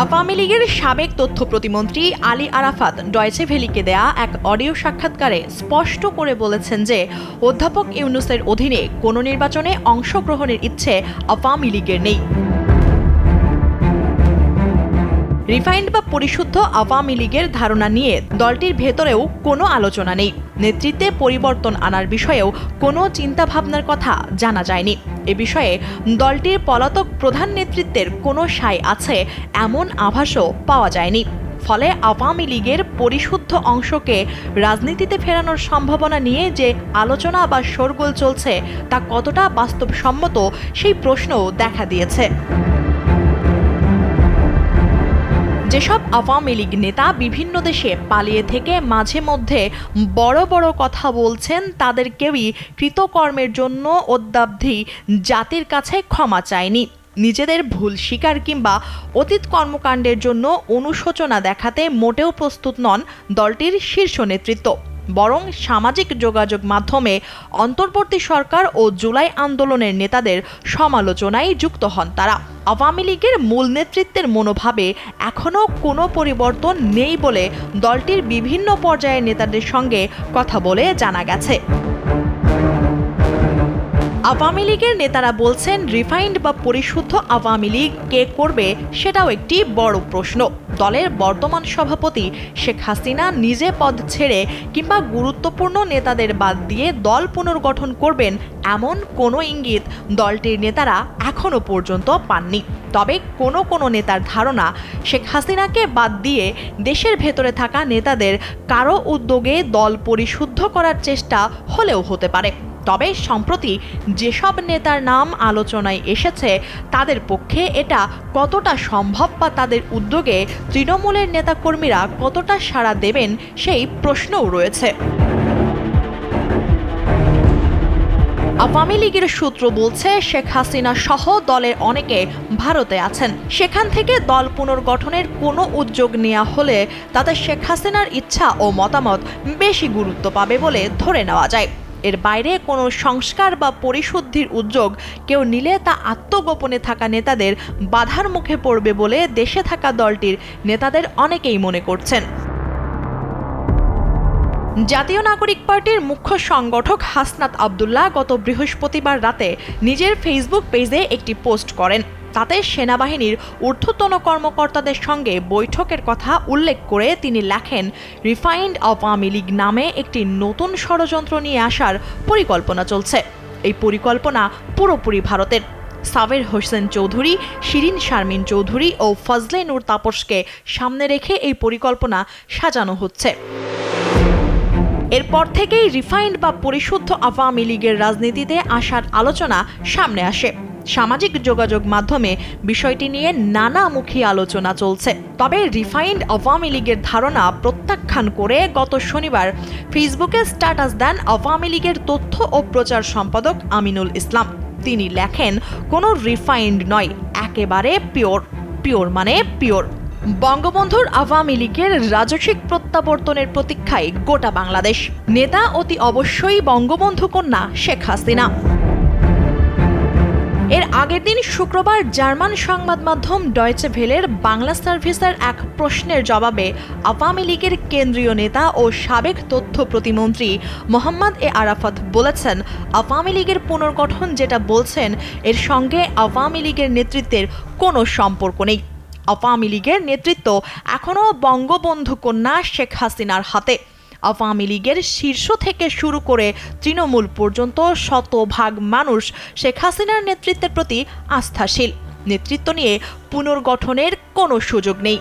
আওয়ামী লীগের সাবেক তথ্য প্রতিমন্ত্রী আলী আরাফাত ডয়েচে ভেলিকে দেয়া এক অডিও সাক্ষাৎকারে স্পষ্ট করে বলেছেন যে অধ্যাপক ইউনূসের অধীনে কোনো নির্বাচনে অংশগ্রহণের ইচ্ছে আওয়ামী লীগের নেই। রিফাইন্ড বা পরিশুদ্ধ আওয়ামী লীগের ধারণা নিয়ে দলটির ভেতরেও কোনো আলোচনা নেই। নেতৃত্বে পরিবর্তন আনার বিষয়েও কোনো চিন্তাভাবনার কথা জানা যায়নি। এ বিষয়ে দলটির পলাতক প্রধান নেতৃত্বের কোনো সায় আছে এমন আভাসও পাওয়া যায়নি। ফলে আওয়ামী লীগের পরিশুদ্ধ অংশকে রাজনীতিতে ফেরানোর সম্ভাবনা নিয়ে যে আলোচনা বা শোরগোল চলছে তা কতটা বাস্তবসম্মত সেই প্রশ্নও দেখা দিয়েছে। যেসব আওয়ামী লীগ নেতা বিভিন্ন দেশে পালিয়ে থেকে মাঝে মধ্যে বড় বড় কথা বলছেন তাদের কেউই কৃতকর্মের জন্য অদ্যাবধি জাতির কাছে ক্ষমা চায়নি। নিজেদের ভুল স্বীকার কিংবা অতীত কর্মকাণ্ডের জন্য অনুশোচনা দেখাতে মোটেও প্রস্তুত নন দলটির শীর্ষ নেতৃত্ব। বরং সামাজিক যোগাযোগ মাধ্যমে অন্তর্বর্তী সরকার ও জুলাই আন্দোলনের নেতাদের সমালোচনায় যুক্ত হন তারা। আওয়ামী লীগের মূল নেতৃত্বের মনোভাবে এখনও কোনো পরিবর্তন নেই বলে দলটির বিভিন্ন পর্যায়ের নেতাদের সঙ্গে কথা বলে জানা গেছে। আওয়ামী লীগের নেতারা বলছেন রিফাইন্ড বা পরিশুদ্ধ আওয়ামী লীগ কে করবে সেটাও একটি বড় প্রশ্ন। দলের বর্তমান সভাপতি শেখ হাসিনা নিজে পদ ছেড়ে কিংবা গুরুত্বপূর্ণ নেতাদের বাদ দিয়ে দল পুনর্গঠন করবেন এমন কোনো ইঙ্গিত দলটির নেতারা এখনো পর্যন্ত পাননি। তবে কোনো নেতার ধারণা শেখ হাসিনাকে বাদ দিয়ে দেশের ভেতরে থাকা নেতাদের কারো উদ্যোগে দল পরিশুদ্ধ করার চেষ্টা হলেও হতে পারে। তবে সম্প্রতি যেসব নেতার নাম আলোচনায় এসেছে তাদের পক্ষে এটা কতটা সম্ভব বা তাদের উদ্যোগে তৃণমূলের নেতাকর্মীরা কতটা সাড়া দেবেন সেই প্রশ্নও রয়েছে। আওয়ামী লীগের সূত্র বলছে শেখ হাসিনা সহ দলের অনেকে ভারতে আছেন। সেখান থেকে দল পুনর্গঠনের কোনো উদ্যোগ নেওয়া হলে তাতে শেখ হাসিনার ইচ্ছা ও মতামত বেশি গুরুত্ব পাবে বলে ধরে নেওয়া যায়। এর বাইরে কোনো সংস্কার বা পরিশুদ্ধির উদ্যোগ কেউ নিলে তা আত্মগোপনে থাকা নেতাদের বাধার মুখে পড়বে বলে দেশে থাকা দলটির নেতাদের অনেকেই মনে করছেন। জাতীয় নাগরিক পার্টির মুখ্য সংগঠক হাসনাত আব্দুল্লাহ গত বৃহস্পতিবার রাতে নিজের ফেসবুক পেজে একটি পোস্ট করেন। তাতে সেনাবাহিনীর ঊর্ধ্বতন কর্মকর্তাদের সঙ্গে বৈঠকের কথা উল্লেখ করে তিনি লেখেন, রিফাইন্ড আওয়ামী লীগ নামে একটি নতুন ষড়যন্ত্র নিয়ে আসার পরিকল্পনা চলছে। এই পরিকল্পনা পুরোপুরি ভারতের। সাবের হোসেন চৌধুরী, শিরিন শারমিন চৌধুরী ও ফজলে নূর তাপসকে সামনে রেখে এই পরিকল্পনা সাজানো হচ্ছে। এরপর থেকেই রিফাইন্ড বা পরিশুদ্ধ আওয়ামী লীগের রাজনীতিতে আসার আলোচনা সামনে আসে। সামাজিক যোগাযোগ মাধ্যমে বিষয়টি নিয়ে নানামুখী আলোচনা চলছে। তবে রিফাইন্ড আওয়ামী লীগের ধারণা প্রত্যাখ্যান করে গত শনিবার ফেসবুকে স্ট্যাটাস দেন আওয়ামী লীগের তথ্য ও প্রচার সম্পাদক আমিনুল ইসলাম। তিনি লেখেন, কোনো রিফাইন্ড নয়, একেবারে পিওর মানে পিওর। বঙ্গবন্ধুর আওয়ামী লীগের রাজস্বিক প্রত্যাবর্তনের প্রতীক্ষায় গোটা বাংলাদেশ। নেতা অতি অবশ্যই বঙ্গবন্ধু কন্যা শেখ হাসিনা। এর আগের দিন শুক্রবার জার্মান সংবাদ মাধ্যম ডয়েচে ভেলের বাংলা সার্ভিসের এক প্রশ্নের জবাবে আওয়ামী লীগের কেন্দ্রীয় নেতা ও সাবেক তথ্য প্রতিমন্ত্রী মোহাম্মদ এ আরাফাত বলেছেন, আওয়ামী লীগের পুনর্গঠন যেটা বলছেন এর সঙ্গে আওয়ামী লীগের নেতৃত্বের কোনো সম্পর্ক নেই। আওয়ামী লীগের নেতৃত্ব এখনও বঙ্গবন্ধু কন্যা শেখ হাসিনার হাতে। আওয়ামী লীগের শীর্ষ থেকে শুরু করে তৃণমূল পর্যন্ত শতভাগ মানুষ শেখ হাসিনার নেতৃত্বের প্রতি আস্থাশীল। নেতৃত্ব নিয়ে পুনর্গঠনের কোনো সুযোগ নেই।